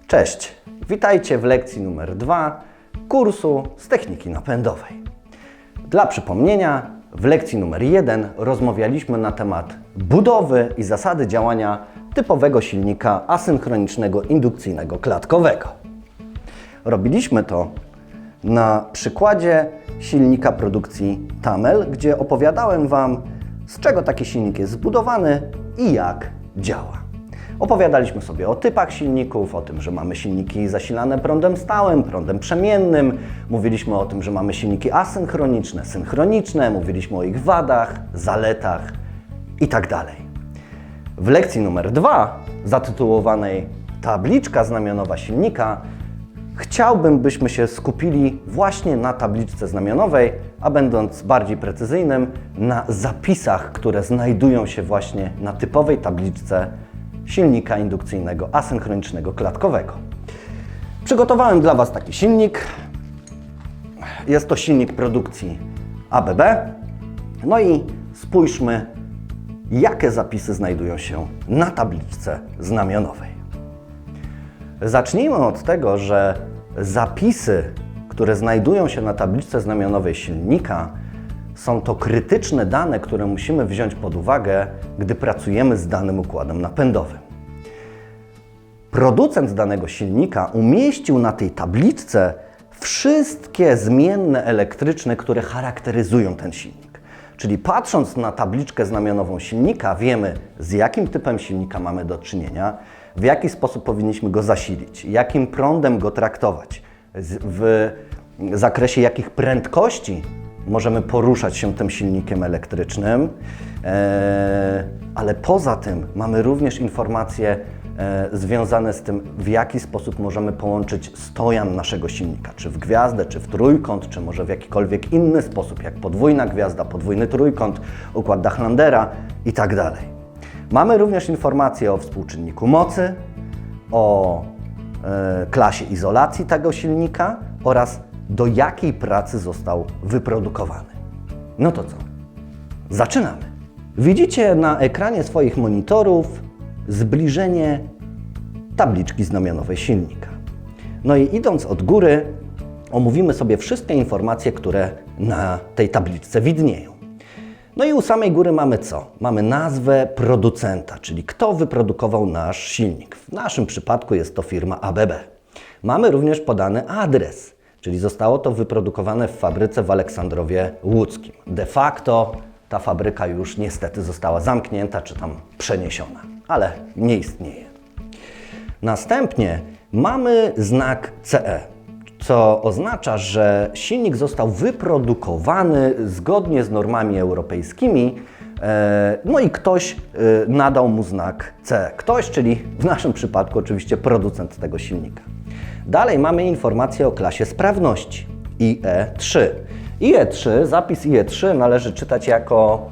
Cześć, witajcie w lekcji numer 2 kursu z techniki napędowej. Dla przypomnienia, w lekcji numer 1 rozmawialiśmy na temat budowy i zasady działania typowego silnika asynchronicznego indukcyjnego klatkowego. Robiliśmy to na przykładzie silnika produkcji Tamel, gdzie opowiadałem Wam, z czego taki silnik jest zbudowany i jak działa. Opowiadaliśmy sobie o typach silników, o tym, że mamy silniki zasilane prądem stałym, prądem przemiennym. Mówiliśmy o tym, że mamy silniki asynchroniczne, synchroniczne. Mówiliśmy o ich wadach, zaletach itd. W lekcji numer 2, zatytułowanej Tabliczka znamionowa silnika, chciałbym, byśmy się skupili właśnie na tabliczce znamionowej, a będąc bardziej precyzyjnym, na zapisach, które znajdują się właśnie na typowej tabliczce silnika indukcyjnego asynchronicznego klatkowego. Przygotowałem dla Was taki silnik. Jest to silnik produkcji ABB. No i spójrzmy, jakie zapisy znajdują się na tabliczce znamionowej. Zacznijmy od tego, że zapisy, które znajdują się na tabliczce znamionowej silnika, są to krytyczne dane, które musimy wziąć pod uwagę, gdy pracujemy z danym układem napędowym. Producent danego silnika umieścił na tej tabliczce wszystkie zmienne elektryczne, które charakteryzują ten silnik. Czyli patrząc na tabliczkę znamionową silnika, wiemy, z jakim typem silnika mamy do czynienia, w jaki sposób powinniśmy go zasilić, jakim prądem go traktować, w zakresie jakich prędkości możemy poruszać się tym silnikiem elektrycznym, ale poza tym mamy również informacje związane z tym, w jaki sposób możemy połączyć stojan naszego silnika, czy w gwiazdę, czy w trójkąt, czy może w jakikolwiek inny sposób, jak podwójna gwiazda, podwójny trójkąt, układ Dachlandera itd. Mamy również informacje o współczynniku mocy, o klasie izolacji tego silnika oraz do jakiej pracy został wyprodukowany. No to co? Zaczynamy. Widzicie na ekranie swoich monitorów zbliżenie tabliczki znamionowej silnika. No i idąc od góry, omówimy sobie wszystkie informacje, które na tej tabliczce widnieją. No i u samej góry mamy co? Mamy nazwę producenta, czyli kto wyprodukował nasz silnik. W naszym przypadku jest to firma ABB. Mamy również podany adres, czyli zostało to wyprodukowane w fabryce w Aleksandrowie Łódzkim. De facto ta fabryka już niestety została zamknięta czy tam przeniesiona, ale nie istnieje. Następnie mamy znak CE, co oznacza, że silnik został wyprodukowany zgodnie z normami europejskimi, no i ktoś nadał mu znak CE. Ktoś, czyli w naszym przypadku oczywiście producent tego silnika. Dalej mamy informację o klasie sprawności IE3. Zapis IE3 należy czytać jako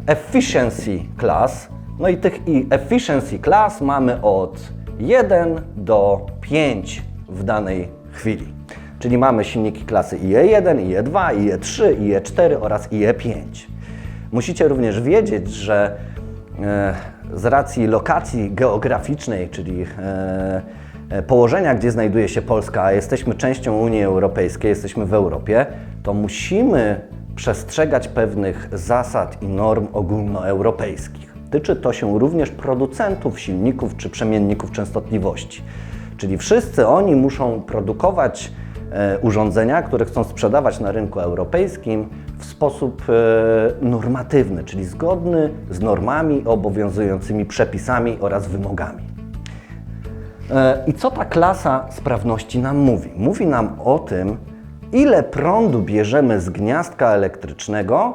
Efficiency Class. No i tych Efficiency Class mamy od 1 do 5 w danej chwili. Czyli mamy silniki klasy IE1, IE2, IE3, IE4 oraz IE5. Musicie również wiedzieć, że z racji lokacji geograficznej, czyli położenia, gdzie znajduje się Polska, a jesteśmy częścią Unii Europejskiej, jesteśmy w Europie, to musimy przestrzegać pewnych zasad i norm ogólnoeuropejskich. Tyczy to się również producentów silników czy przemienników częstotliwości. Czyli wszyscy oni muszą produkować urządzenia, które chcą sprzedawać na rynku europejskim w sposób normatywny, czyli zgodny z normami obowiązującymi przepisami oraz wymogami. I co ta klasa sprawności nam mówi? Mówi nam o tym, ile prądu bierzemy z gniazdka elektrycznego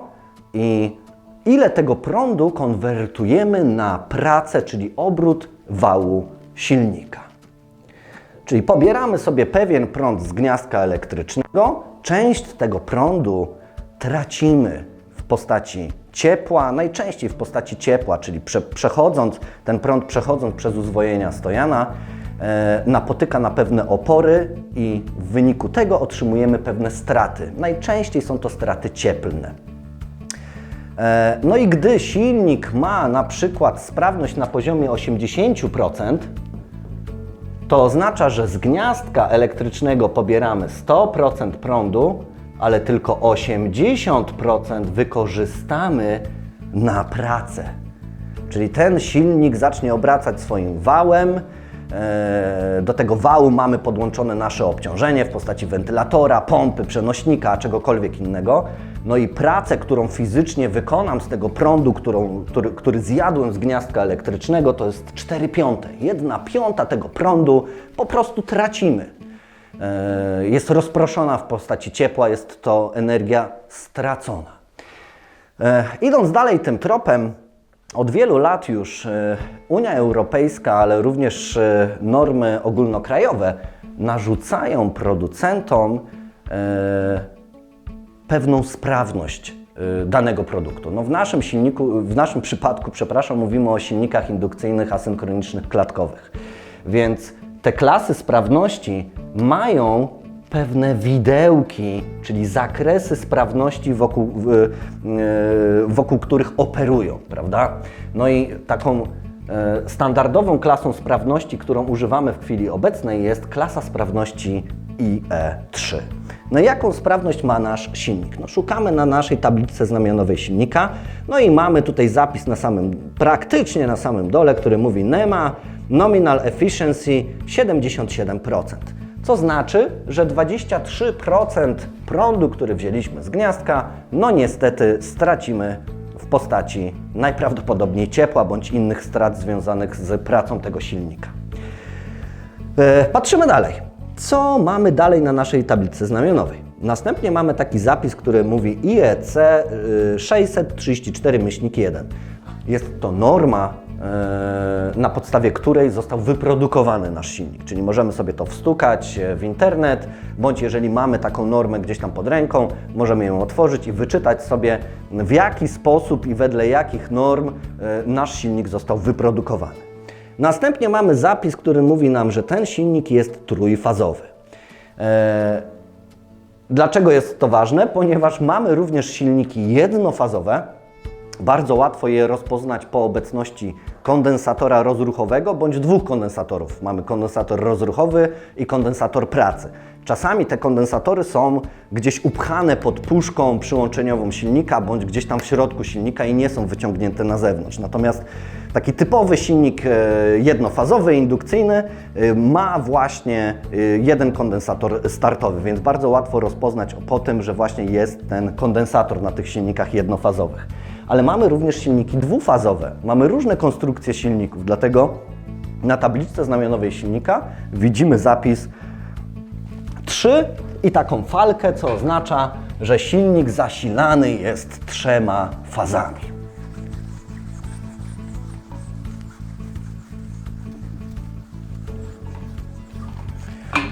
i ile tego prądu konwertujemy na pracę, czyli obrót wału silnika. Czyli pobieramy sobie pewien prąd z gniazdka elektrycznego, część tego prądu tracimy w postaci ciepła, najczęściej w postaci ciepła, czyli ten prąd przechodząc przez uzwojenia stojana, napotyka na pewne opory i w wyniku tego otrzymujemy pewne straty. Najczęściej są to straty cieplne. No i gdy silnik ma na przykład sprawność na poziomie 80%, to oznacza, że z gniazdka elektrycznego pobieramy 100% prądu, ale tylko 80% wykorzystamy na pracę. Czyli ten silnik zacznie obracać swoim wałem. Do tego wału mamy podłączone nasze obciążenie w postaci wentylatora, pompy, przenośnika, czegokolwiek innego. No i pracę, którą fizycznie wykonam z tego prądu, który zjadłem z gniazdka elektrycznego, to jest 4/5. 1/5 tego prądu po prostu tracimy. Jest rozproszona w postaci ciepła, jest to energia stracona. Idąc dalej tym tropem, od wielu lat już Unia Europejska, ale również normy ogólnokrajowe narzucają producentom pewną sprawność danego produktu. No w naszym przypadku, mówimy o silnikach indukcyjnych, asynchronicznych, klatkowych. Więc te klasy sprawności mają pewne widełki, czyli zakresy sprawności, wokół których operują, prawda? No i taką standardową klasą sprawności, którą używamy w chwili obecnej, jest klasa sprawności IE3. No i jaką sprawność ma nasz silnik? No szukamy na naszej tabliczce znamionowej silnika, no i mamy tutaj zapis praktycznie na samym dole, który mówi NEMA Nominal Efficiency 77%. Co znaczy, że 23% prądu, który wzięliśmy z gniazdka, no niestety stracimy w postaci najprawdopodobniej ciepła bądź innych strat związanych z pracą tego silnika. Patrzymy dalej. Co mamy dalej na naszej tablicy znamionowej? Następnie mamy taki zapis, który mówi IEC 634-1. Jest to norma, na podstawie której został wyprodukowany nasz silnik. Czyli możemy sobie to wstukać w internet, bądź jeżeli mamy taką normę gdzieś tam pod ręką, możemy ją otworzyć i wyczytać sobie, w jaki sposób i wedle jakich norm nasz silnik został wyprodukowany. Następnie mamy zapis, który mówi nam, że ten silnik jest trójfazowy. Dlaczego jest to ważne? Ponieważ mamy również silniki jednofazowe. Bardzo łatwo je rozpoznać po obecności kondensatora rozruchowego bądź dwóch kondensatorów. Mamy kondensator rozruchowy i kondensator pracy. Czasami te kondensatory są gdzieś upchane pod puszką przyłączeniową silnika bądź gdzieś tam w środku silnika i nie są wyciągnięte na zewnątrz. Natomiast taki typowy silnik jednofazowy, indukcyjny ma właśnie jeden kondensator startowy, więc bardzo łatwo rozpoznać po tym, że właśnie jest ten kondensator na tych silnikach jednofazowych. Ale mamy również silniki dwufazowe. Mamy różne konstrukcje silników, dlatego na tabliczce znamionowej silnika widzimy zapis 3 i taką falkę, co oznacza, że silnik zasilany jest 3 fazami.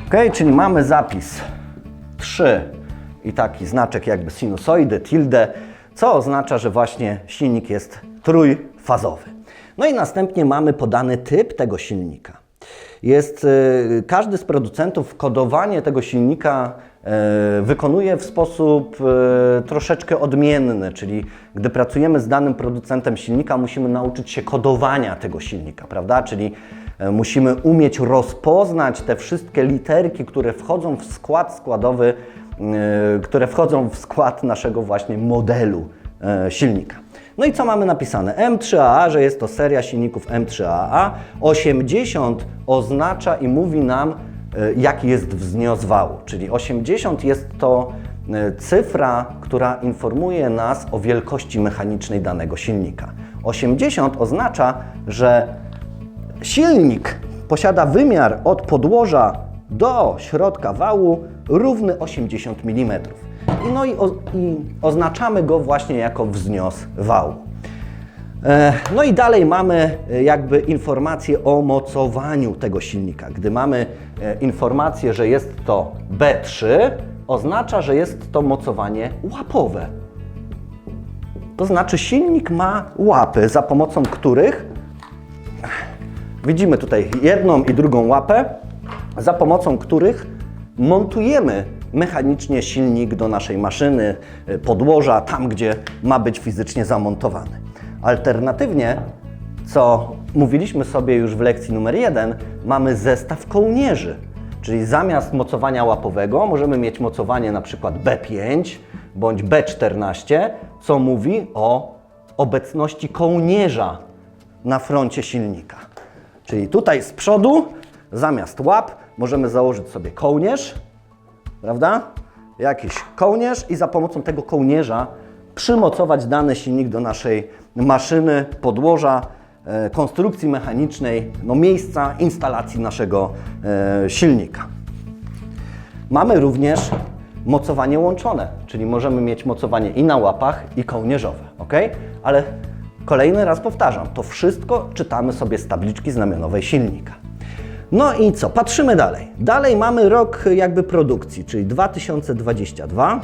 Ok, czyli mamy zapis 3 i taki znaczek jakby sinusoidy, tilde, co oznacza, że właśnie silnik jest trójfazowy. No i następnie mamy podany typ tego silnika. Każdy z producentów kodowanie tego silnika wykonuje w sposób troszeczkę odmienny, czyli gdy pracujemy z danym producentem silnika, musimy nauczyć się kodowania tego silnika, prawda? Czyli musimy umieć rozpoznać te wszystkie literki, które wchodzą w skład składowy, które wchodzą w skład naszego właśnie modelu silnika. No i co mamy napisane? M3AA, że jest to seria silników M3AA. 80 oznacza i mówi nam, jaki jest wznios wału, czyli 80 jest to cyfra, która informuje nas o wielkości mechanicznej danego silnika. 80 oznacza, że silnik posiada wymiar od podłoża do środka wału równy 80 mm. I oznaczamy go właśnie jako wznios wału. No i dalej mamy jakby informację o mocowaniu tego silnika. Gdy mamy informację, że jest to B3, oznacza, że jest to mocowanie łapowe. To znaczy silnik ma łapy, za pomocą których widzimy tutaj jedną i drugą łapę, za pomocą których montujemy mechanicznie silnik do naszej maszyny, podłoża, tam gdzie ma być fizycznie zamontowany. Alternatywnie, co mówiliśmy sobie już w lekcji numer 1, mamy zestaw kołnierzy. Czyli zamiast mocowania łapowego możemy mieć mocowanie na przykład B5 bądź B14, co mówi o obecności kołnierza na froncie silnika. Czyli tutaj z przodu zamiast łap możemy założyć sobie kołnierz, prawda? Jakiś kołnierz i za pomocą tego kołnierza przymocować dany silnik do naszej maszyny, podłoża, konstrukcji mechanicznej, miejsca instalacji naszego silnika. Mamy również mocowanie łączone, czyli możemy mieć mocowanie i na łapach, i kołnierzowe, ok? Ale kolejny raz powtarzam, to wszystko czytamy sobie z tabliczki znamionowej silnika. No i co? Patrzymy dalej. Dalej mamy rok jakby produkcji, czyli 2022.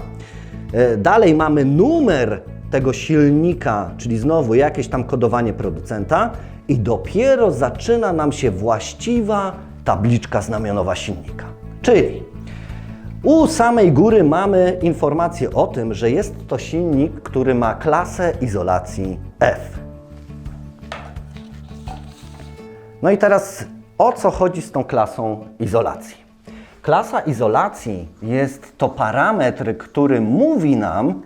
Dalej mamy numer tego silnika, czyli znowu jakieś tam kodowanie producenta i dopiero zaczyna nam się właściwa tabliczka znamionowa silnika. Czyli u samej góry mamy informację o tym, że jest to silnik, który ma klasę izolacji F. No i teraz o co chodzi z tą klasą izolacji? Klasa izolacji jest to parametr, który mówi nam,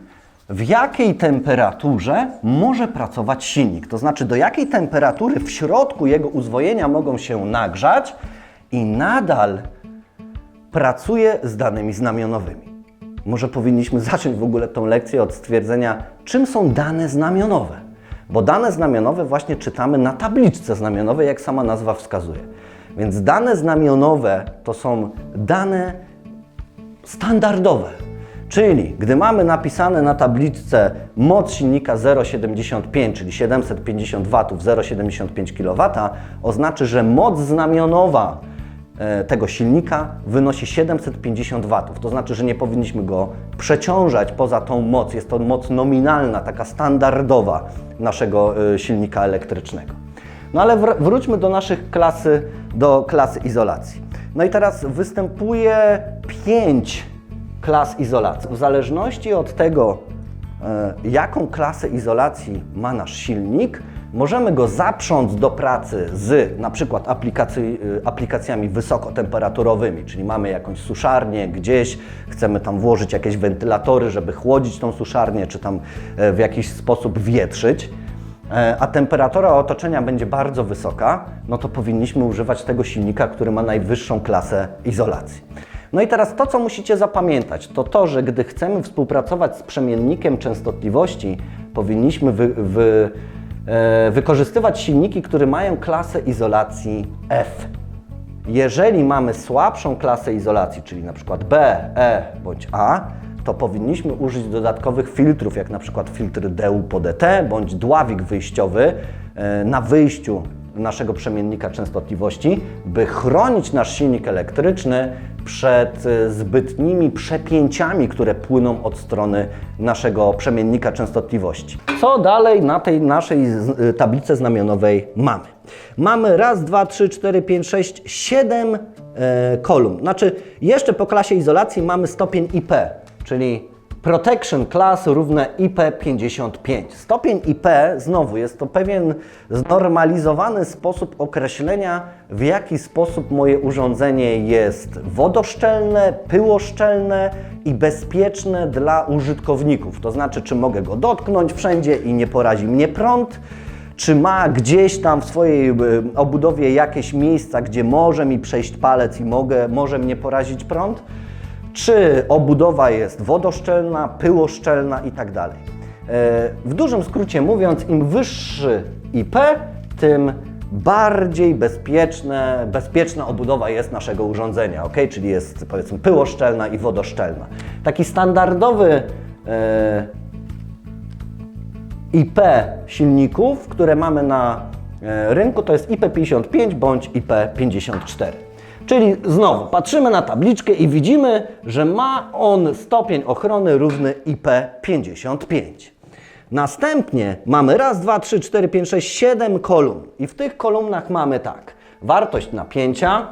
w jakiej temperaturze może pracować silnik. To znaczy, do jakiej temperatury w środku jego uzwojenia mogą się nagrzać i nadal pracuje z danymi znamionowymi. Może powinniśmy zacząć w ogóle tą lekcję od stwierdzenia, czym są dane znamionowe. Bo dane znamionowe właśnie czytamy na tabliczce znamionowej, jak sama nazwa wskazuje. Więc dane znamionowe to są dane standardowe. Czyli gdy mamy napisane na tabliczce moc silnika 0,75, czyli 750 W, 0,75 kW, oznacza, że moc znamionowa tego silnika wynosi 750 W. To znaczy, że nie powinniśmy go przeciążać poza tą moc. Jest to moc nominalna, taka standardowa naszego silnika elektrycznego. No ale wróćmy do klasy izolacji. No i teraz występuje 5 klas izolacji. W zależności od tego, jaką klasę izolacji ma nasz silnik, możemy go zaprząc do pracy z na przykład aplikacjami wysokotemperaturowymi, czyli mamy jakąś suszarnię gdzieś, chcemy tam włożyć jakieś wentylatory, żeby chłodzić tą suszarnię, czy tam w jakiś sposób wietrzyć, a temperatura otoczenia będzie bardzo wysoka, no to powinniśmy używać tego silnika, który ma najwyższą klasę izolacji. No i teraz to, co musicie zapamiętać, to to, że gdy chcemy współpracować z przemiennikiem częstotliwości, powinniśmy wykorzystywać silniki, które mają klasę izolacji F. Jeżeli mamy słabszą klasę izolacji, czyli na przykład B, E bądź A, to powinniśmy użyć dodatkowych filtrów, jak na przykład filtr DU po DT bądź dławik wyjściowy na wyjściu naszego przemiennika częstotliwości, by chronić nasz silnik elektryczny przed zbytnimi przepięciami, które płyną od strony naszego przemiennika częstotliwości. Co dalej na tej naszej tablicy znamionowej mamy? Mamy raz, dwa, trzy, cztery, pięć, sześć, 7 kolumn. Znaczy jeszcze po klasie izolacji mamy stopień IP, czyli Protection Class równe IP55. Stopień IP, znowu, jest to pewien znormalizowany sposób określenia, w jaki sposób moje urządzenie jest wodoszczelne, pyłoszczelne i bezpieczne dla użytkowników. To znaczy, czy mogę go dotknąć wszędzie i nie porazi mnie prąd, czy ma gdzieś tam w swojej obudowie jakieś miejsca, gdzie może mi przejść palec i może mnie porazić prąd, czy obudowa jest wodoszczelna, pyłoszczelna i tak dalej. W dużym skrócie mówiąc, im wyższy IP, tym bardziej bezpieczna obudowa jest naszego urządzenia, ok? Czyli jest, powiedzmy, pyłoszczelna i wodoszczelna. Taki standardowy IP silników, które mamy na rynku, to jest IP55 bądź IP54. Czyli znowu patrzymy na tabliczkę i widzimy, że ma on stopień ochrony równy IP55. Następnie mamy raz, dwa, trzy, cztery, pięć, sześć, 7 kolumn. I w tych kolumnach mamy tak, wartość napięcia,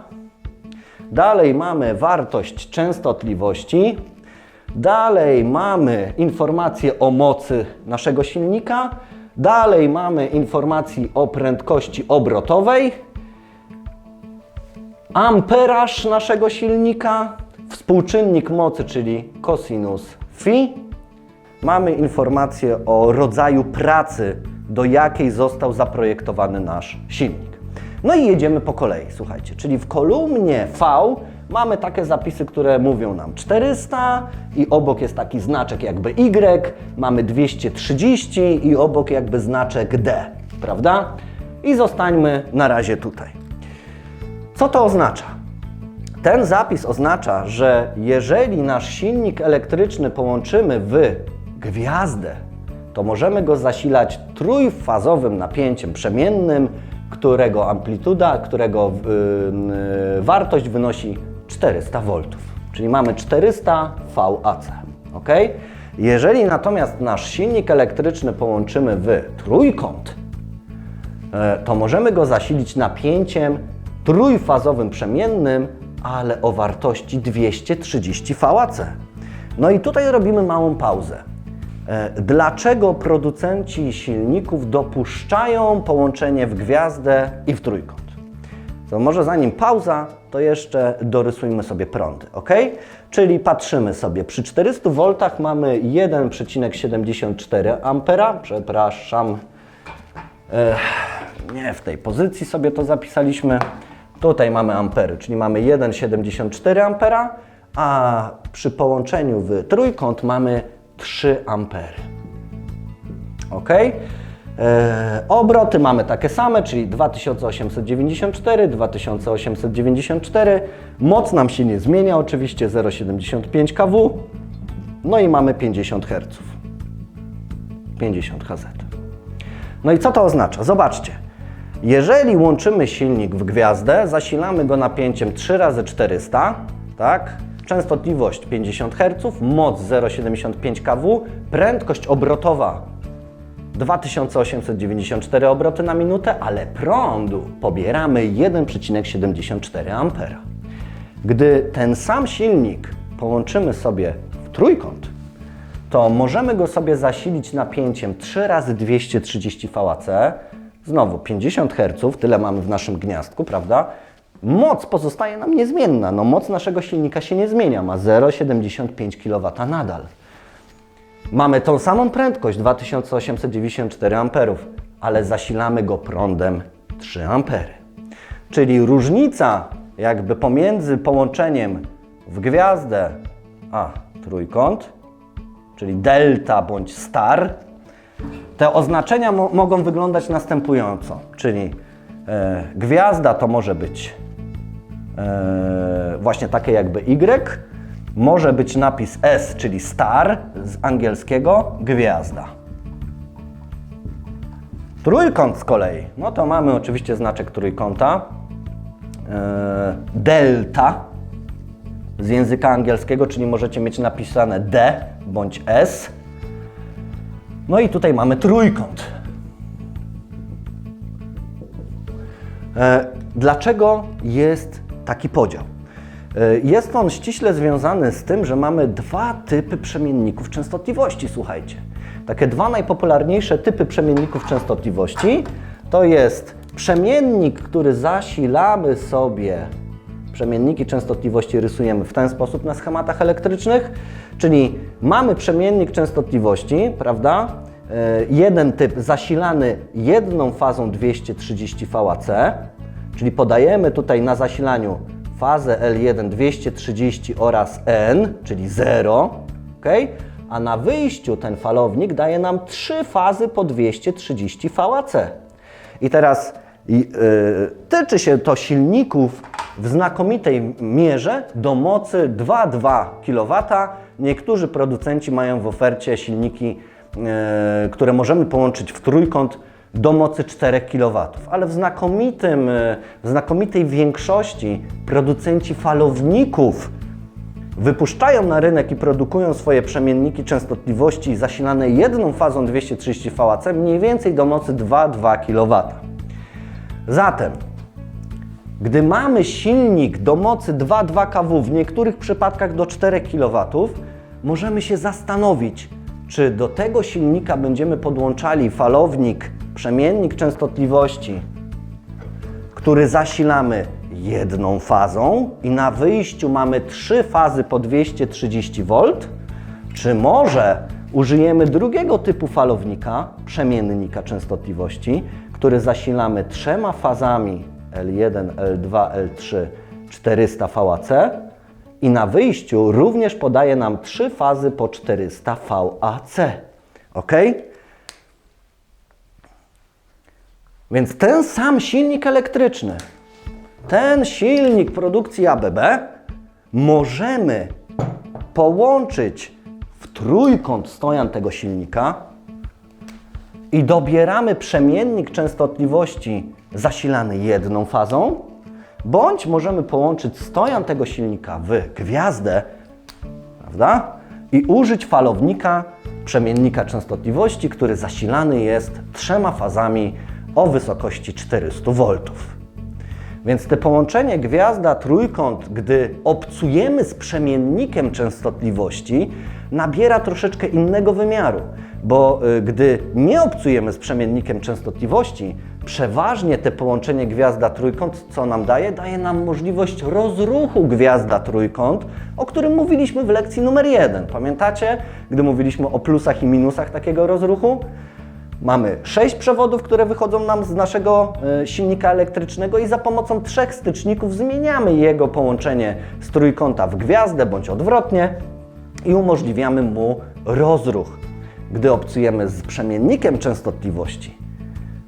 dalej mamy wartość częstotliwości, dalej mamy informacje o mocy naszego silnika, Dalej mamy informacji o prędkości obrotowej, amperaż naszego silnika, współczynnik mocy, czyli cosinus phi. Mamy informację o rodzaju pracy, do jakiej został zaprojektowany nasz silnik. No i jedziemy po kolei, słuchajcie, czyli w kolumnie V mamy takie zapisy, które mówią nam 400 i obok jest taki znaczek jakby Y, mamy 230 i obok jakby znaczek D, prawda? I zostańmy na razie tutaj. Co to oznacza? Ten zapis oznacza, że jeżeli nasz silnik elektryczny połączymy w gwiazdę, to możemy go zasilać trójfazowym napięciem przemiennym, którego amplituda, którego wartość wynosi 400 V. Czyli mamy 400 VAC. Ok? Jeżeli natomiast nasz silnik elektryczny połączymy w trójkąt, to możemy go zasilić napięciem trójfazowym przemiennym, ale o wartości 230 VAC. No i tutaj robimy małą pauzę. Dlaczego producenci silników dopuszczają połączenie w gwiazdę i w trójkąt? To może zanim pauza, to jeszcze dorysujmy sobie prądy, ok? Czyli patrzymy sobie, przy 400 V mamy 1,74 A, przepraszam, nie w tej pozycji sobie to zapisaliśmy. Tutaj mamy ampery, czyli mamy 1,74 A, a przy połączeniu w trójkąt mamy 3 ampery. Ok? Obroty mamy takie same, czyli 2894, 2894. Moc nam się nie zmienia, oczywiście 0,75 kW. No i mamy 50 Hz. 50 Hz. No i co to oznacza? Zobaczcie. Jeżeli łączymy silnik w gwiazdę, zasilamy go napięciem 3 razy 400, tak? Częstotliwość 50 Hz, moc 0,75 kW, prędkość obrotowa 2894 obroty na minutę, ale prądu pobieramy 1,74 A. Gdy ten sam silnik połączymy sobie w trójkąt, to możemy go sobie zasilić napięciem 3 razy 230 VAC, znowu 50 Hz, tyle mamy w naszym gniazdku, prawda? Moc pozostaje nam niezmienna, no moc naszego silnika się nie zmienia, ma 0,75 kW nadal. Mamy tą samą prędkość, 2894 A, ale zasilamy go prądem 3 A. Czyli różnica jakby pomiędzy połączeniem w gwiazdę a trójkąt, czyli delta bądź star, te oznaczenia mogą wyglądać następująco, czyli gwiazda to może być właśnie takie jakby Y, może być napis S, czyli star, z angielskiego gwiazda. Trójkąt z kolei, no to mamy oczywiście znaczek trójkąta, delta z języka angielskiego, czyli możecie mieć napisane D bądź S. No i tutaj mamy trójkąt. Dlaczego jest taki podział? Jest on ściśle związany z tym, że mamy dwa typy przemienników częstotliwości, słuchajcie. Takie dwa najpopularniejsze typy przemienników częstotliwości to jest przemiennik, który zasilamy sobie, przemienniki częstotliwości rysujemy w ten sposób na schematach elektrycznych, czyli mamy przemiennik częstotliwości, prawda? Jeden typ zasilany jedną fazą 230 VAC, czyli podajemy tutaj na zasilaniu fazę L1 230 oraz N, czyli 0, okay? A na wyjściu ten falownik daje nam 3 fazy po 230 VAC. I teraz tyczy się to silników w znakomitej mierze do mocy 2,2 kW. Niektórzy producenci mają w ofercie silniki, które możemy połączyć w trójkąt do mocy 4 kW, ale w znakomitej większości producenci falowników wypuszczają na rynek i produkują swoje przemienniki częstotliwości zasilane jedną fazą 230 VAC mniej więcej do mocy 2,2 kW. Zatem, gdy mamy silnik do mocy 2,2 kW, w niektórych przypadkach do 4 kW, możemy się zastanowić, czy do tego silnika będziemy podłączali falownik, przemiennik częstotliwości, który zasilamy jedną fazą i na wyjściu mamy 3 fazy po 230 V, czy może użyjemy drugiego typu falownika, przemiennika częstotliwości, który zasilamy 3 fazami L1, L2, L3, 400 VAC i na wyjściu również podaje nam 3 fazy po 400 VAC. Ok? Więc ten sam silnik elektryczny, ten silnik produkcji ABB możemy połączyć w trójkąt stojan tego silnika i dobieramy przemiennik częstotliwości zasilany jedną fazą, bądź możemy połączyć stojan tego silnika w gwiazdę, prawda? I użyć falownika, przemiennika częstotliwości, który zasilany jest 3 fazami o wysokości 400 V. Więc to połączenie gwiazda-trójkąt, gdy obcujemy z przemiennikiem częstotliwości, nabiera troszeczkę innego wymiaru, bo gdy nie obcujemy z przemiennikiem częstotliwości, przeważnie te połączenie gwiazda-trójkąt, co nam daje? Daje nam możliwość rozruchu gwiazda-trójkąt, o którym mówiliśmy w lekcji numer 1. Pamiętacie, gdy mówiliśmy o plusach i minusach takiego rozruchu? Mamy 6 przewodów, które wychodzą nam z naszego silnika elektrycznego i za pomocą 3 styczników zmieniamy jego połączenie z trójkąta w gwiazdę bądź odwrotnie i umożliwiamy mu rozruch. Gdy obcujemy z przemiennikiem częstotliwości,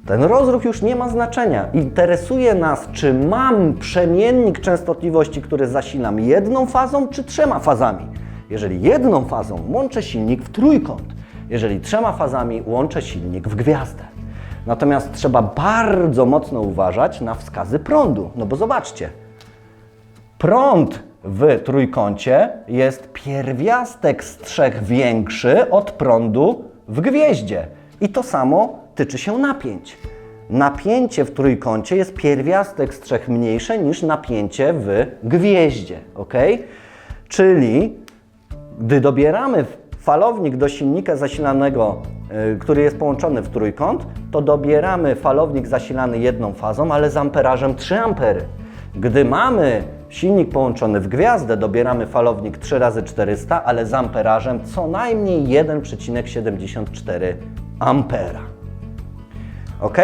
ten rozruch już nie ma znaczenia. Interesuje nas, czy mam przemiennik częstotliwości, który zasilam jedną fazą czy 3 fazami. Jeżeli jedną fazą, łączę silnik w trójkąt. Jeżeli 3 fazami, łączę silnik w gwiazdę. Natomiast trzeba bardzo mocno uważać na wskazy prądu. No bo zobaczcie, prąd w trójkącie jest pierwiastek z 3 większy od prądu w gwieździe. I to samo tyczy się napięć. Napięcie w trójkącie jest pierwiastek z 3 mniejsze niż napięcie w gwieździe. Ok? Czyli gdy dobieramy falownik do silnika zasilanego, który jest połączony w trójkąt, to dobieramy falownik zasilany jedną fazą, ale z amperażem 3 A. Gdy mamy silnik połączony w gwiazdę, dobieramy falownik 3 razy 400, ale z amperażem co najmniej 1,74 A. Ok?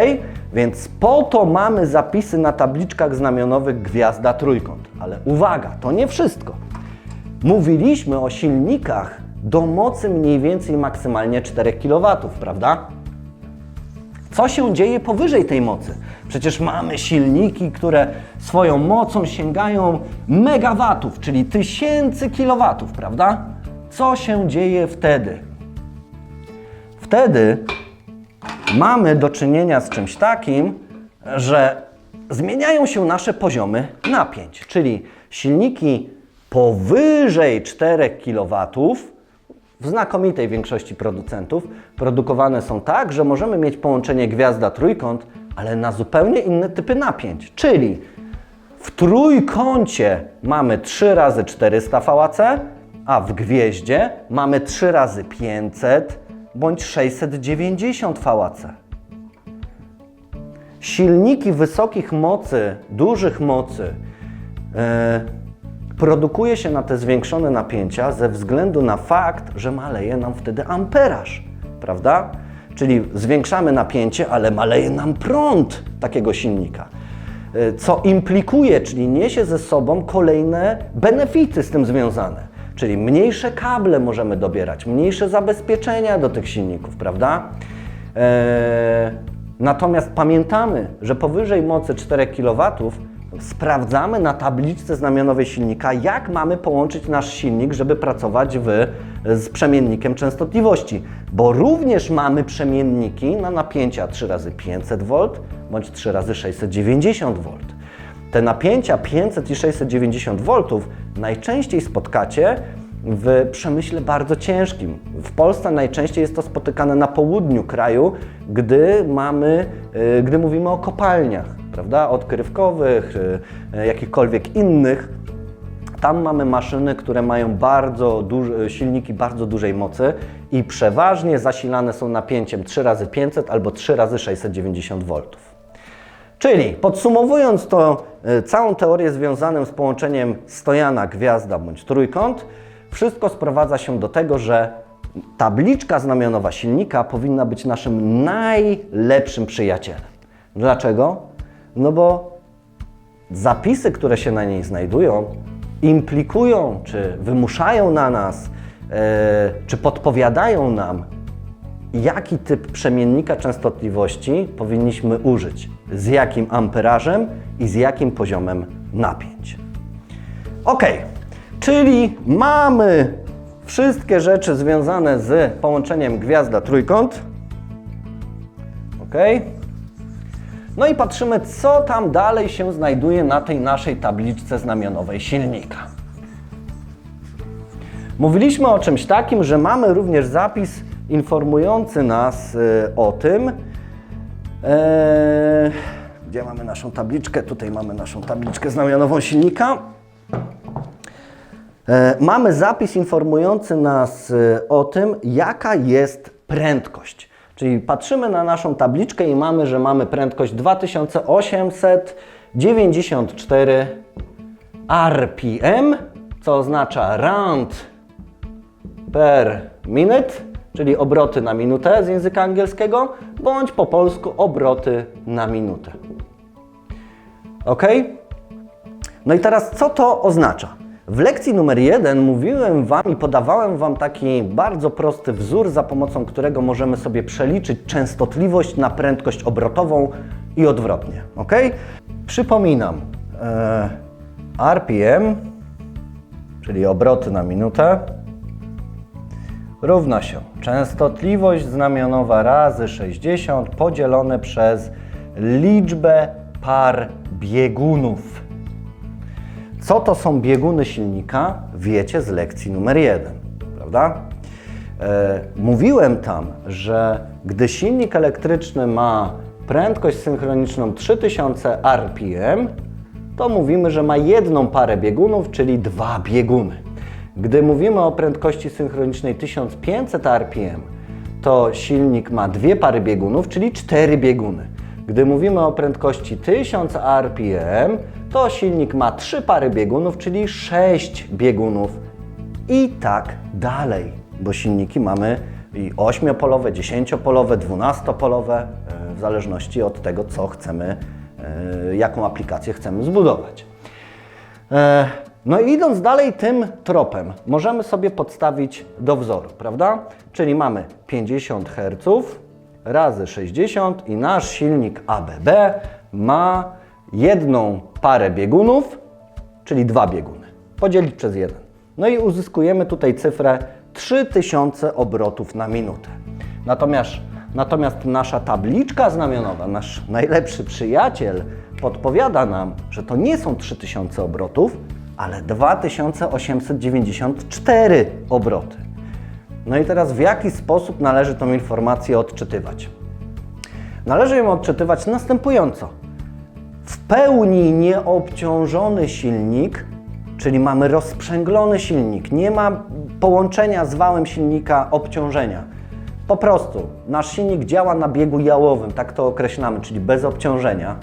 Więc po to mamy zapisy na tabliczkach znamionowych gwiazda trójkąt. Ale uwaga, to nie wszystko. Mówiliśmy o silnikach do mocy mniej więcej maksymalnie 4 kW, prawda? Co się dzieje powyżej tej mocy? Przecież mamy silniki, które swoją mocą sięgają megawatów, czyli 1000 kW, prawda? Co się dzieje wtedy? Wtedy mamy do czynienia z czymś takim, że zmieniają się nasze poziomy napięć, czyli silniki powyżej 4 kW w znakomitej większości producentów produkowane są tak, że możemy mieć połączenie gwiazda-trójkąt, ale na zupełnie inne typy napięć. Czyli w trójkącie mamy 3 razy 400 VAC, a w gwieździe mamy 3 razy 500 bądź 690 VAC. Silniki wysokich mocy, dużych mocy produkuje się na te zwiększone napięcia ze względu na fakt, że maleje nam wtedy amperaż, prawda? Czyli zwiększamy napięcie, ale maleje nam prąd takiego silnika, co implikuje, czyli niesie ze sobą kolejne benefity z tym związane, czyli mniejsze kable możemy dobierać, mniejsze zabezpieczenia do tych silników, prawda? Natomiast pamiętamy, że powyżej mocy 4 kW sprawdzamy na tabliczce znamionowej silnika, jak mamy połączyć nasz silnik, żeby pracować z przemiennikiem częstotliwości, bo również mamy przemienniki na napięcia 3 razy 500 V bądź 3 razy 690 V. Te napięcia 500 i 690 V najczęściej spotkacie w przemyśle bardzo ciężkim. W Polsce najczęściej jest to spotykane na południu kraju, gdy mówimy o kopalniach, prawda, odkrywkowych, jakichkolwiek innych. Tam mamy maszyny, które mają silniki bardzo dużej mocy i przeważnie zasilane są napięciem 3x500 albo 3x690 V. Czyli podsumowując to całą teorię związaną z połączeniem stojana, gwiazda bądź trójkąt, wszystko sprowadza się do tego, że tabliczka znamionowa silnika powinna być naszym najlepszym przyjacielem. Dlaczego? No bo zapisy, które się na niej znajdują, implikują, czy wymuszają na nas, czy podpowiadają nam, jaki typ przemiennika częstotliwości powinniśmy użyć, z jakim amperażem i z jakim poziomem napięć. Ok, czyli mamy wszystkie rzeczy związane z połączeniem gwiazda-trójkąt. Ok. No i patrzymy, co tam dalej się znajduje na tej naszej tabliczce znamionowej silnika. Mówiliśmy o czymś takim, że mamy również zapis informujący nas o tym, gdzie mamy naszą tabliczkę. Tutaj mamy naszą tabliczkę znamionową silnika. Mamy zapis informujący nas o tym, jaka jest prędkość. Czyli patrzymy na naszą tabliczkę i mamy, że mamy prędkość 2894 RPM, co oznacza round per minute, czyli obroty na minutę z języka angielskiego, bądź po polsku obroty na minutę. Ok? No i teraz co to oznacza? W lekcji numer 1 mówiłem Wam i podawałem Wam taki bardzo prosty wzór, za pomocą którego możemy sobie przeliczyć częstotliwość na prędkość obrotową i odwrotnie. Ok? Przypominam, RPM, czyli obroty na minutę, równa się częstotliwość znamionowa razy 60 podzielone przez liczbę par biegunów. Co to są bieguny silnika? Wiecie z lekcji numer 1, prawda? Mówiłem tam, że gdy silnik elektryczny ma prędkość synchroniczną 3000 RPM, to mówimy, że ma jedną parę biegunów, czyli 2 bieguny. Gdy mówimy o prędkości synchronicznej 1500 RPM, to silnik ma 2 pary biegunów, czyli 4 bieguny. Gdy mówimy o prędkości 1000 RPM, to silnik ma 3 pary biegunów, czyli 6 biegunów i tak dalej, bo silniki mamy i 8-polowe, 10-polowe, 12-polowe, w zależności od tego, co chcemy, jaką aplikację chcemy zbudować. No i idąc dalej tym tropem, możemy sobie podstawić do wzoru, prawda? Czyli mamy 50 Hz razy 60 i nasz silnik ABB ma jedną parę biegunów, czyli 2 bieguny. Podzielić przez 1. No i uzyskujemy tutaj cyfrę 3000 obrotów na minutę. Natomiast nasza tabliczka znamionowa, nasz najlepszy przyjaciel podpowiada nam, że to nie są 3000 obrotów, ale 2894 obroty. No i teraz w jaki sposób należy tą informację odczytywać? Należy ją odczytywać następująco. W pełni nieobciążony silnik, czyli mamy rozsprzęglony silnik, nie ma połączenia z wałem silnika obciążenia. Po prostu nasz silnik działa na biegu jałowym, tak to określamy, czyli bez obciążenia.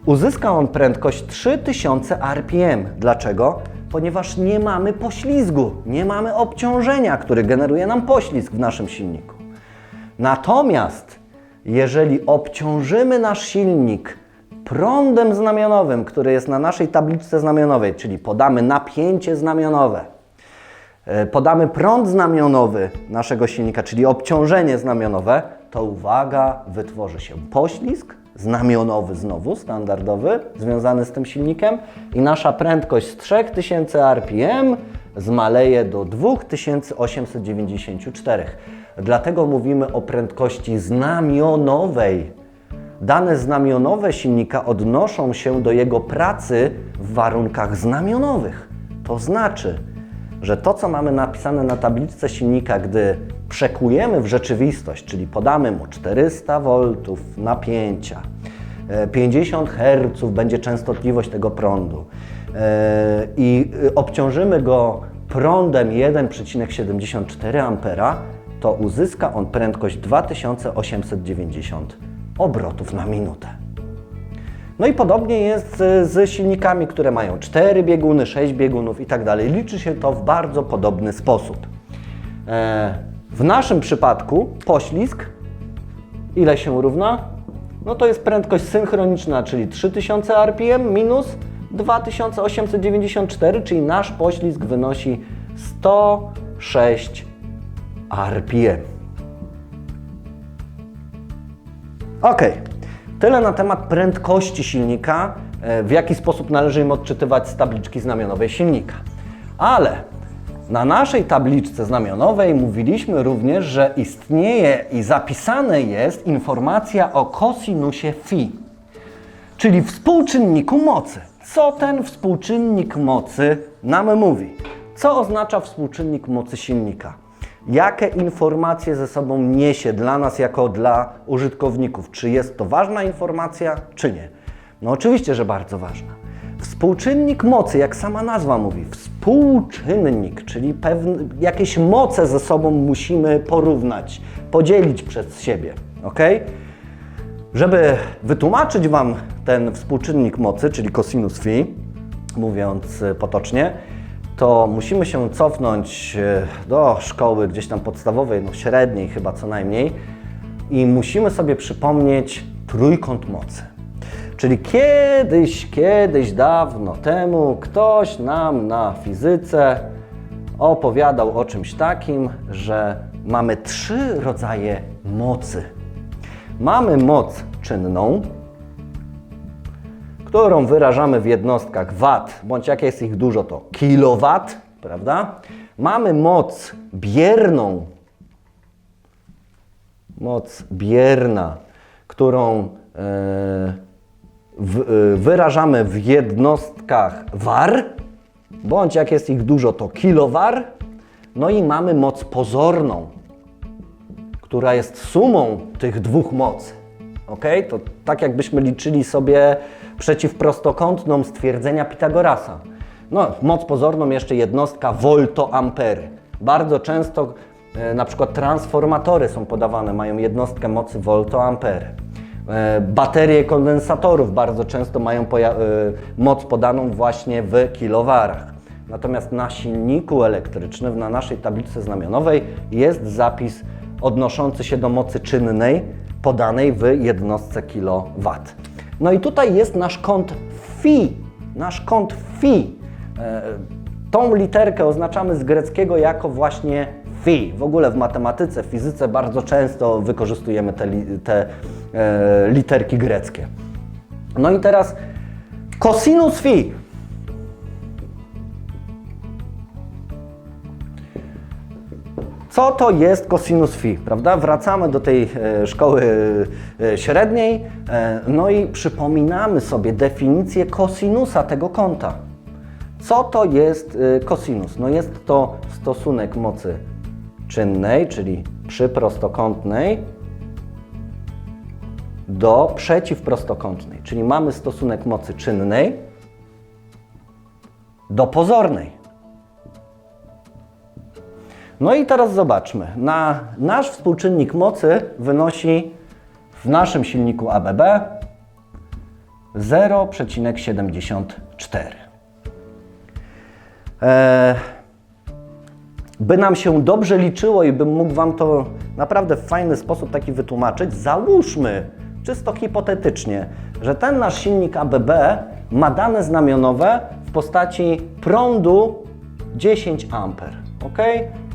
Uzyska on prędkość 3000 RPM. Dlaczego? Ponieważ nie mamy poślizgu, nie mamy obciążenia, który generuje nam poślizg w naszym silniku. Natomiast jeżeli obciążymy nasz silnik prądem znamionowym, który jest na naszej tabliczce znamionowej, czyli podamy napięcie znamionowe, podamy prąd znamionowy naszego silnika, czyli obciążenie znamionowe, to uwaga, wytworzy się poślizg znamionowy znowu, standardowy, związany z tym silnikiem i nasza prędkość z 3000 RPM zmaleje do 2894. Dlatego mówimy o prędkości znamionowej. Dane znamionowe silnika odnoszą się do jego pracy w warunkach znamionowych. To znaczy, że to, co mamy napisane na tabliczce silnika, gdy przekujemy w rzeczywistość, czyli podamy mu 400 V napięcia, 50 Hz będzie częstotliwość tego prądu, i obciążymy go prądem 1,74 A, to uzyska on prędkość 2890 obrotów na minutę. No i podobnie jest z silnikami, które mają 4 bieguny, 6 biegunów i tak dalej. Liczy się to w bardzo podobny sposób. W naszym przypadku poślizg, ile się równa? No to jest prędkość synchroniczna, czyli 3000 RPM minus 2894, czyli nasz poślizg wynosi 106 RPM. Ok, tyle na temat prędkości silnika, w jaki sposób należy im odczytywać z tabliczki znamionowej silnika. Ale na naszej tabliczce znamionowej mówiliśmy również, że istnieje i zapisane jest informacja o kosinusie φ, czyli współczynniku mocy. Co ten współczynnik mocy nam mówi? Co oznacza współczynnik mocy silnika? Jakie informacje ze sobą niesie dla nas jako dla użytkowników? Czy jest to ważna informacja, czy nie? No oczywiście, że bardzo ważna. Współczynnik mocy, jak sama nazwa mówi, współczynnik, czyli jakieś moce ze sobą musimy porównać, podzielić przez siebie, ok? Żeby wytłumaczyć Wam ten współczynnik mocy, czyli cosinus φ, mówiąc potocznie, to musimy się cofnąć do szkoły gdzieś tam podstawowej, no średniej chyba co najmniej, i musimy sobie przypomnieć trójkąt mocy. Czyli kiedyś dawno temu ktoś nam na fizyce opowiadał o czymś takim, że mamy 3 rodzaje mocy. Mamy moc czynną, którą wyrażamy w jednostkach wat, bądź jak jest ich dużo, to kilowat, prawda? Mamy moc bierna, którą wyrażamy w jednostkach war, bądź jak jest ich dużo, to kilowar. No i mamy moc pozorną, która jest sumą tych dwóch mocy. Ok? To tak jakbyśmy liczyli sobie przeciwprostokątną stwierdzenia Pitagorasa. No, moc pozorną jeszcze jednostka voltoampery. Bardzo często na przykład transformatory są podawane, mają jednostkę mocy voltoampery. Baterie kondensatorów bardzo często mają moc podaną właśnie w kilowarach. Natomiast na silniku elektrycznym, na naszej tablicy znamionowej jest zapis odnoszący się do mocy czynnej podanej w jednostce kilowat. No i tutaj jest nasz kąt φ. Tą literkę oznaczamy z greckiego jako właśnie φ. W ogóle w matematyce, w fizyce bardzo często wykorzystujemy te literki greckie. No i teraz cosinus φ. Co to jest cosinus φ, prawda? Wracamy do tej szkoły średniej, no i przypominamy sobie definicję kosinusa tego kąta. Co to jest kosinus? No jest to stosunek mocy czynnej, czyli przyprostokątnej, do przeciwprostokątnej, czyli mamy stosunek mocy czynnej do pozornej. No i teraz zobaczmy, nasz współczynnik mocy wynosi w naszym silniku ABB 0,74. By nam się dobrze liczyło i bym mógł Wam to naprawdę w fajny sposób taki wytłumaczyć, załóżmy, czysto hipotetycznie, że ten nasz silnik ABB ma dane znamionowe w postaci prądu 10 A. Ok?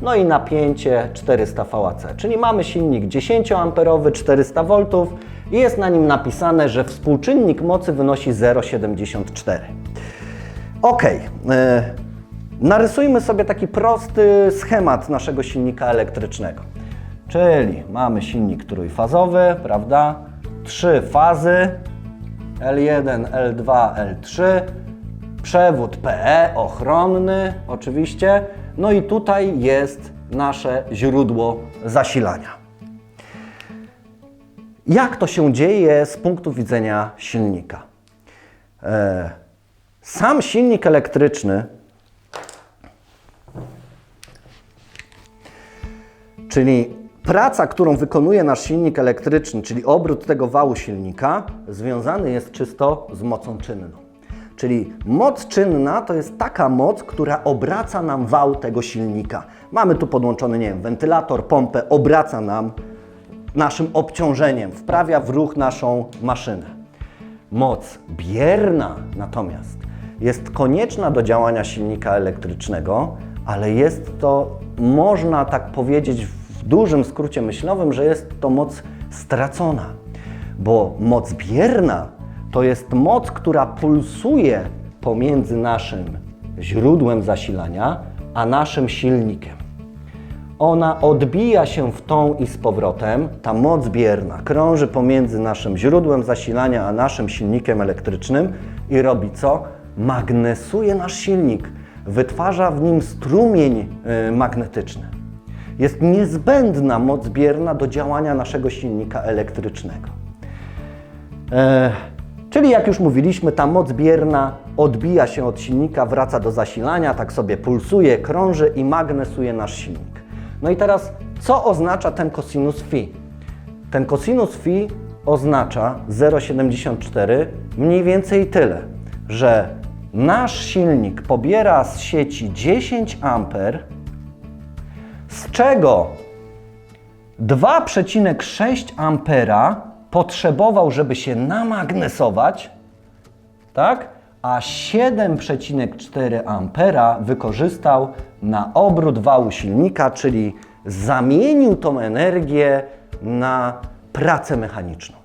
No i napięcie 400 VAC, czyli mamy silnik 10-amperowy, 400 V i jest na nim napisane, że współczynnik mocy wynosi 0,74. Ok, narysujmy sobie taki prosty schemat naszego silnika elektrycznego. Czyli mamy silnik trójfazowy, prawda? 3 fazy, L1, L2, L3, przewód PE, ochronny oczywiście. No i tutaj jest nasze źródło zasilania. Jak to się dzieje z punktu widzenia silnika? Sam silnik elektryczny, czyli praca, którą wykonuje nasz silnik elektryczny, czyli obrót tego wału silnika, związany jest czysto z mocą czynną. Czyli moc czynna to jest taka moc, która obraca nam wał tego silnika. Mamy tu podłączony, nie wiem, wentylator, pompę, obraca nam naszym obciążeniem, wprawia w ruch naszą maszynę. Moc bierna natomiast jest konieczna do działania silnika elektrycznego, ale jest to, można tak powiedzieć w dużym skrócie myślowym, że jest to moc stracona, bo moc bierna to jest moc, która pulsuje pomiędzy naszym źródłem zasilania a naszym silnikiem. Ona odbija się w tą i z powrotem, ta moc bierna krąży pomiędzy naszym źródłem zasilania a naszym silnikiem elektrycznym i robi co? Magnesuje nasz silnik, wytwarza w nim strumień magnetyczny. Jest niezbędna moc bierna do działania naszego silnika elektrycznego. Czyli jak już mówiliśmy, ta moc bierna odbija się od silnika, wraca do zasilania, tak sobie pulsuje, krąży i magnesuje nasz silnik. No i teraz, co oznacza ten cosinus phi? Ten cosinus phi oznacza 0,74 mniej więcej tyle, że nasz silnik pobiera z sieci 10 A, z czego 2,6 A potrzebował, żeby się namagnesować, tak? A 7,4 A wykorzystał na obrót wału silnika, czyli zamienił tą energię na pracę mechaniczną.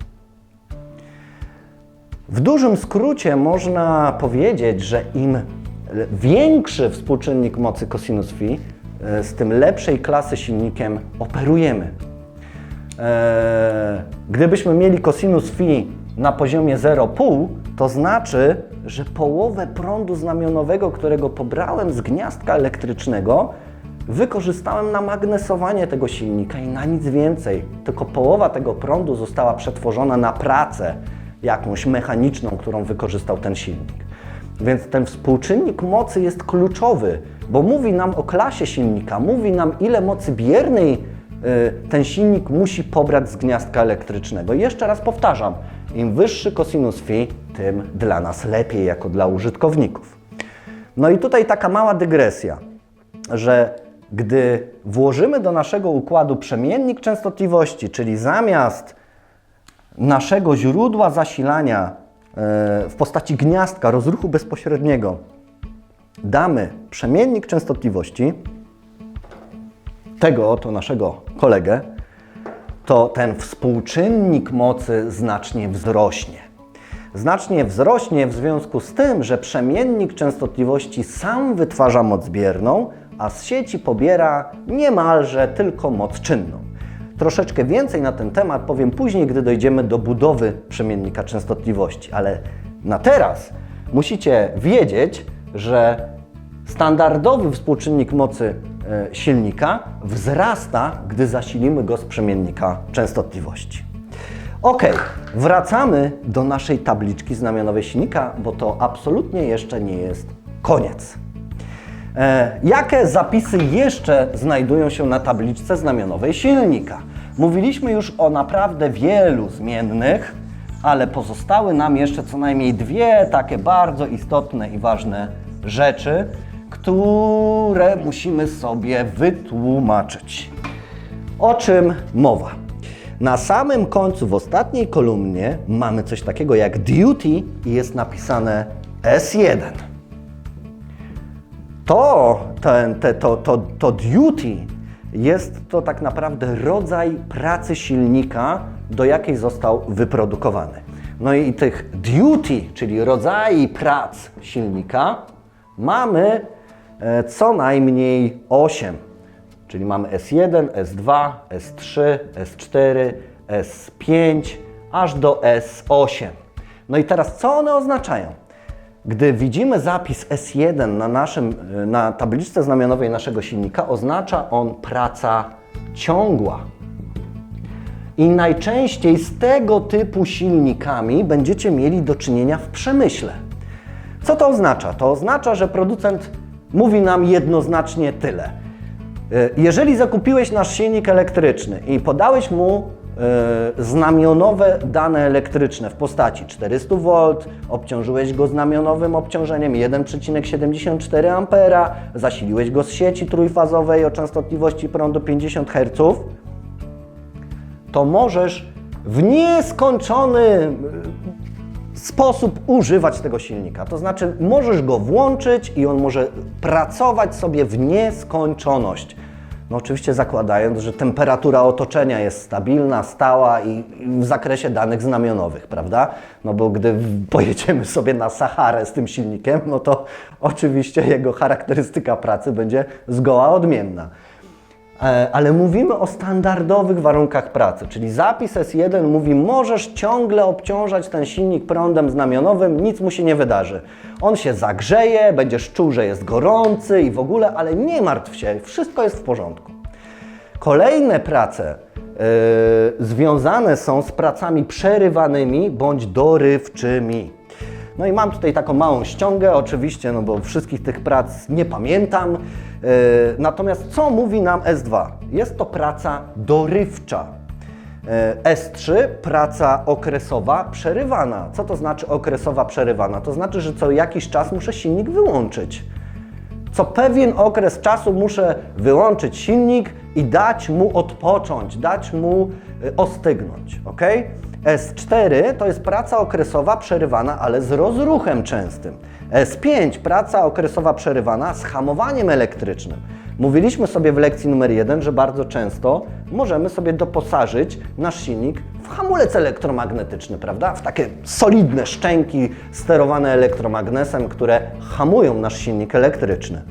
W dużym skrócie można powiedzieć, że im większy współczynnik mocy cosinus phi, z tym lepszej klasy silnikiem operujemy. Gdybyśmy mieli cosinus phi na poziomie 0,5, to znaczy, że połowę prądu znamionowego, którego pobrałem z gniazdka elektrycznego, wykorzystałem na magnesowanie tego silnika i na nic więcej. Tylko połowa tego prądu została przetworzona na pracę jakąś mechaniczną, którą wykorzystał ten silnik. Więc ten współczynnik mocy jest kluczowy, bo mówi nam o klasie silnika, mówi nam, ile mocy biernej ten silnik musi pobrać z gniazdka elektrycznego. I jeszcze raz powtarzam, im wyższy cosinus phi, tym dla nas lepiej, jako dla użytkowników. No i tutaj taka mała dygresja, że gdy włożymy do naszego układu przemiennik częstotliwości, czyli zamiast naszego źródła zasilania w postaci gniazdka rozruchu bezpośredniego damy przemiennik częstotliwości, tego oto naszego kolegę, to ten współczynnik mocy znacznie wzrośnie. Znacznie wzrośnie w związku z tym, że przemiennik częstotliwości sam wytwarza moc bierną, a z sieci pobiera niemalże tylko moc czynną. Troszeczkę więcej na ten temat powiem później, gdy dojdziemy do budowy przemiennika częstotliwości, ale na teraz musicie wiedzieć, że standardowy współczynnik mocy silnika wzrasta, gdy zasilimy go z przemiennika częstotliwości. Ok, wracamy do naszej tabliczki znamionowej silnika, bo to absolutnie jeszcze nie jest koniec. Jakie zapisy jeszcze znajdują się na tabliczce znamionowej silnika? Mówiliśmy już o naprawdę wielu zmiennych, ale pozostały nam jeszcze co najmniej dwie takie bardzo istotne i ważne rzeczy, które musimy sobie wytłumaczyć. O czym mowa? Na samym końcu, w ostatniej kolumnie, mamy coś takiego jak duty i jest napisane S1. To duty jest to tak naprawdę rodzaj pracy silnika, do jakiej został wyprodukowany. No i tych duty, czyli rodzajów prac silnika, mamy co najmniej 8. Czyli mamy S1, S2, S3, S4, S5, aż do S8. No i teraz co one oznaczają? Gdy widzimy zapis S1 na tabliczce znamionowej naszego silnika, oznacza on praca ciągła. I najczęściej z tego typu silnikami będziecie mieli do czynienia w przemyśle. Co to oznacza? To oznacza, że producent mówi nam jednoznacznie tyle. Jeżeli zakupiłeś nasz silnik elektryczny i podałeś mu znamionowe dane elektryczne w postaci 400 V, obciążyłeś go znamionowym obciążeniem 1,74 A, zasiliłeś go z sieci trójfazowej o częstotliwości prądu 50 Hz, to możesz w nieskończony sposób używać tego silnika. To znaczy możesz go włączyć i on może pracować sobie w nieskończoność. No oczywiście zakładając, że temperatura otoczenia jest stabilna, stała i w zakresie danych znamionowych, prawda? No bo gdy pojedziemy sobie na Saharę z tym silnikiem, no to oczywiście jego charakterystyka pracy będzie zgoła odmienna. Ale mówimy o standardowych warunkach pracy, czyli zapis S1 mówi, możesz ciągle obciążać ten silnik prądem znamionowym, nic mu się nie wydarzy. On się zagrzeje, będziesz czuł, że jest gorący i w ogóle, ale nie martw się, wszystko jest w porządku. Kolejne prace związane są z pracami przerywanymi bądź dorywczymi. No i mam tutaj taką małą ściągę, oczywiście, no bo wszystkich tych prac nie pamiętam. Natomiast co mówi nam S2? Jest to praca dorywcza. S3 praca okresowa przerywana. Co to znaczy okresowa przerywana? To znaczy, że co jakiś czas muszę silnik wyłączyć. Co pewien okres czasu muszę wyłączyć silnik i dać mu odpocząć, dać mu ostygnąć. Ok? S4 to jest praca okresowa przerywana, ale z rozruchem częstym. S5 praca okresowa przerywana z hamowaniem elektrycznym. Mówiliśmy sobie w lekcji numer 1, że bardzo często możemy sobie doposażyć nasz silnik w hamulec elektromagnetyczny, prawda? W takie solidne szczęki sterowane elektromagnesem, które hamują nasz silnik elektryczny.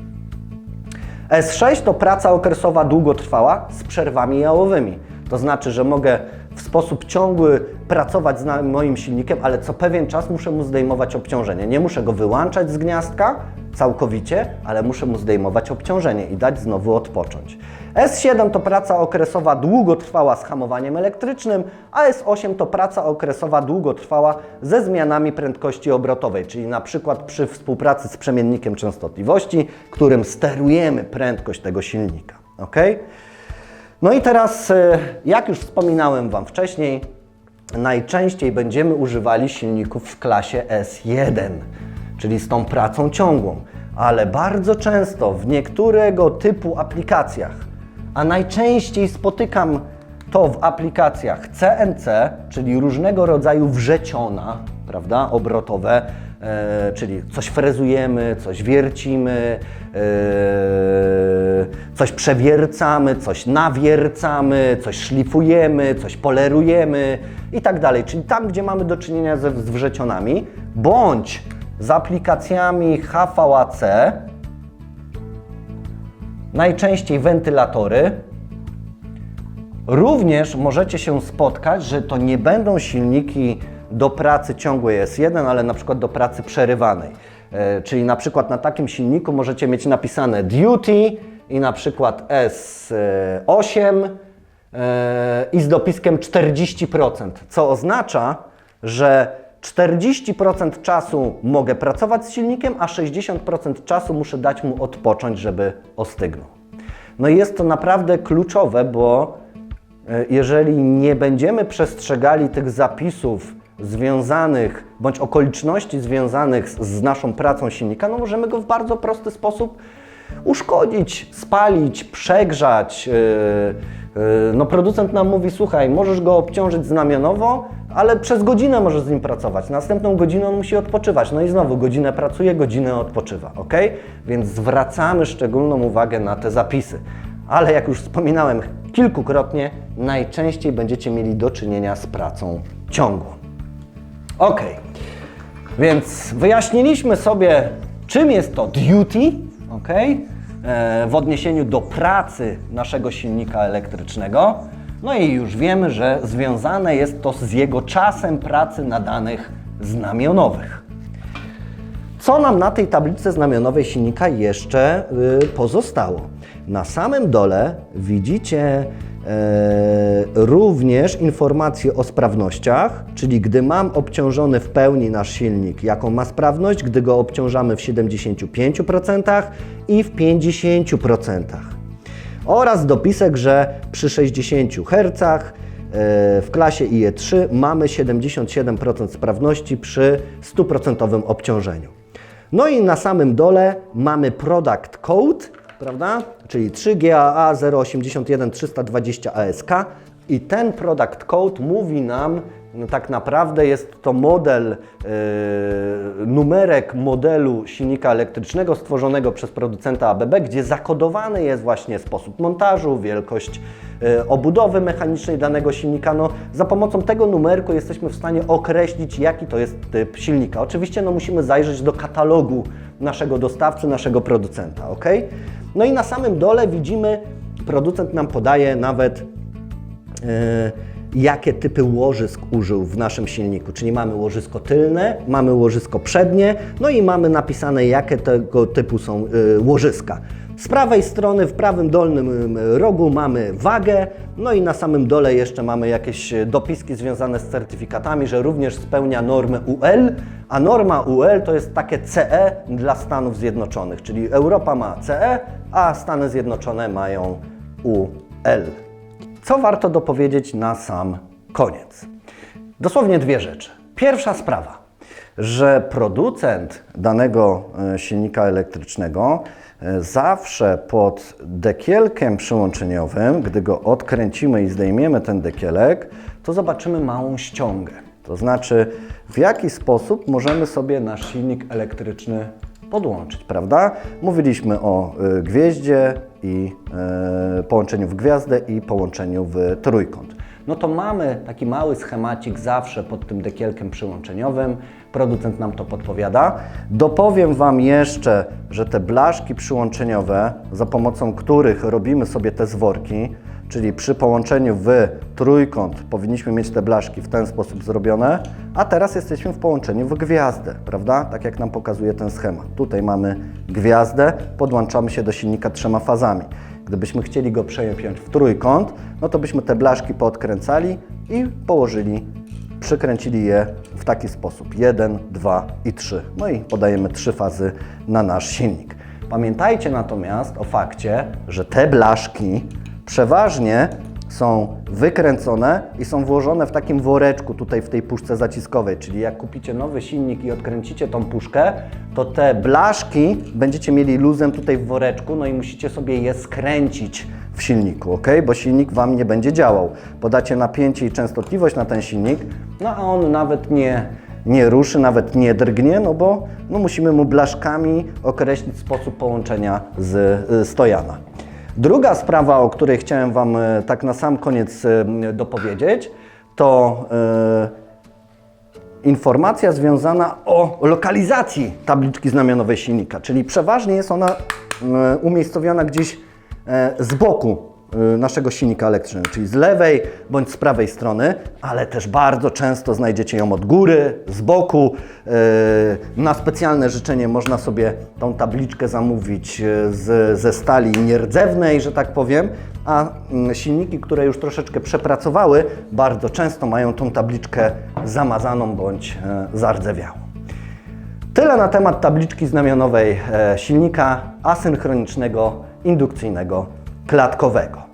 S6 to praca okresowa długotrwała z przerwami jałowymi. To znaczy, że mogę w sposób ciągły pracować z moim silnikiem, ale co pewien czas muszę mu zdejmować obciążenie. Nie muszę go wyłączać z gniazdka całkowicie, ale muszę mu zdejmować obciążenie i dać znowu odpocząć. S7 to praca okresowa długotrwała z hamowaniem elektrycznym, a S8 to praca okresowa długotrwała ze zmianami prędkości obrotowej, czyli na przykład przy współpracy z przemiennikiem częstotliwości, którym sterujemy prędkość tego silnika. Ok? No i teraz, jak już wspominałem Wam wcześniej, najczęściej będziemy używali silników w klasie S1, czyli z tą pracą ciągłą, ale bardzo często w niektórego typu aplikacjach, a najczęściej spotykam to w aplikacjach CNC, czyli różnego rodzaju wrzeciona, prawda, obrotowe, czyli coś frezujemy, coś wiercimy, coś przewiercamy, coś nawiercamy, coś szlifujemy, coś polerujemy i tak dalej. Czyli tam, gdzie mamy do czynienia z wrzecionami, bądź z aplikacjami HVAC, najczęściej wentylatory. Również możecie się spotkać, że to nie będą silniki do pracy ciągłej S1, ale na przykład do pracy przerywanej. Czyli na przykład na takim silniku możecie mieć napisane duty i na przykład S8 i z dopiskiem 40%, co oznacza, że 40% czasu mogę pracować z silnikiem, a 60% czasu muszę dać mu odpocząć, żeby ostygnął. No i jest to naprawdę kluczowe, bo jeżeli nie będziemy przestrzegali tych zapisów związanych, bądź okoliczności związanych z naszą pracą silnika, no możemy go w bardzo prosty sposób uszkodzić, spalić, przegrzać. No producent nam mówi, słuchaj, możesz go obciążyć znamionowo, ale przez godzinę możesz z nim pracować. Następną godzinę on musi odpoczywać. No i znowu godzinę pracuje, godzinę odpoczywa, ok? Więc zwracamy szczególną uwagę na te zapisy. Ale jak już wspominałem kilkukrotnie, najczęściej będziecie mieli do czynienia z pracą ciągłą. Ok, więc wyjaśniliśmy sobie, czym jest to duty, ok? W odniesieniu do pracy naszego silnika elektrycznego. No i już wiemy, że związane jest to z jego czasem pracy na danych znamionowych. Co nam na tej tablicy znamionowej silnika jeszcze pozostało? Na samym dole widzicie również informacje o sprawnościach, czyli gdy mam obciążony w pełni nasz silnik, jaką ma sprawność, gdy go obciążamy w 75% i w 50%. Oraz dopisek, że przy 60 Hz w klasie IE3 mamy 77% sprawności przy 100% obciążeniu. No i na samym dole mamy product code, prawda? Czyli 3GAA 081320 ASK i ten product code mówi nam, no tak naprawdę jest to model, numerek modelu silnika elektrycznego stworzonego przez producenta ABB, gdzie zakodowany jest właśnie sposób montażu, wielkość obudowy mechanicznej danego silnika. No, za pomocą tego numerku jesteśmy w stanie określić, jaki to jest typ silnika. Oczywiście no, musimy zajrzeć do katalogu naszego dostawcy, naszego producenta, ok? No i na samym dole widzimy, producent nam podaje nawet jakie typy łożysk użył w naszym silniku, czyli mamy łożysko tylne, mamy łożysko przednie, no i mamy napisane, jakie tego typu są łożyska. Z prawej strony, w prawym dolnym rogu mamy wagę, no i na samym dole jeszcze mamy jakieś dopiski związane z certyfikatami, że również spełnia normę UL, a norma UL to jest takie CE dla Stanów Zjednoczonych, czyli Europa ma CE, a Stany Zjednoczone mają UL. Co warto dopowiedzieć na sam koniec? Dosłownie dwie rzeczy. Pierwsza sprawa, że producent danego silnika elektrycznego zawsze pod dekielkiem przyłączeniowym, gdy go odkręcimy i zdejmiemy ten dekielek, to zobaczymy małą ściągę. To znaczy, w jaki sposób możemy sobie nasz silnik elektryczny podłączyć, prawda? Mówiliśmy o gwieździe i połączeniu w gwiazdę i połączeniu w trójkąt. No to mamy taki mały schemacik zawsze pod tym dekielkiem przyłączeniowym. Producent nam to podpowiada. Dopowiem Wam jeszcze, że te blaszki przyłączeniowe, za pomocą których robimy sobie te zworki, czyli przy połączeniu w trójkąt powinniśmy mieć te blaszki w ten sposób zrobione, a teraz jesteśmy w połączeniu w gwiazdę, prawda? Tak jak nam pokazuje ten schemat. Tutaj mamy gwiazdę, podłączamy się do silnika 3 fazami. Gdybyśmy chcieli go przepiąć w trójkąt, no to byśmy te blaszki poodkręcali i położyli, przykręcili je w taki sposób. 1, 2 i 3. No i podajemy 3 fazy na nasz silnik. Pamiętajcie natomiast o fakcie, że te blaszki przeważnie są wykręcone i są włożone w takim woreczku tutaj w tej puszce zaciskowej, czyli jak kupicie nowy silnik i odkręcicie tą puszkę, to te blaszki będziecie mieli luzem tutaj w woreczku, no i musicie sobie je skręcić w silniku, ok? Bo silnik Wam nie będzie działał. Podacie napięcie i częstotliwość na ten silnik, no a on nawet nie ruszy, nawet nie drgnie, no bo musimy mu blaszkami określić sposób połączenia z stojana. Druga sprawa, o której chciałem Wam tak na sam koniec dopowiedzieć, to informacja związana o lokalizacji tabliczki znamionowej silnika, czyli przeważnie jest ona umiejscowiona gdzieś z boku naszego silnika elektrycznego, czyli z lewej bądź z prawej strony, ale też bardzo często znajdziecie ją od góry, z boku. Na specjalne życzenie można sobie tą tabliczkę zamówić ze stali nierdzewnej, że tak powiem, a silniki, które już troszeczkę przepracowały, bardzo często mają tą tabliczkę zamazaną bądź zardzewiałą. Tyle na temat tabliczki znamionowej silnika asynchronicznego, indukcyjnego, klatkowego.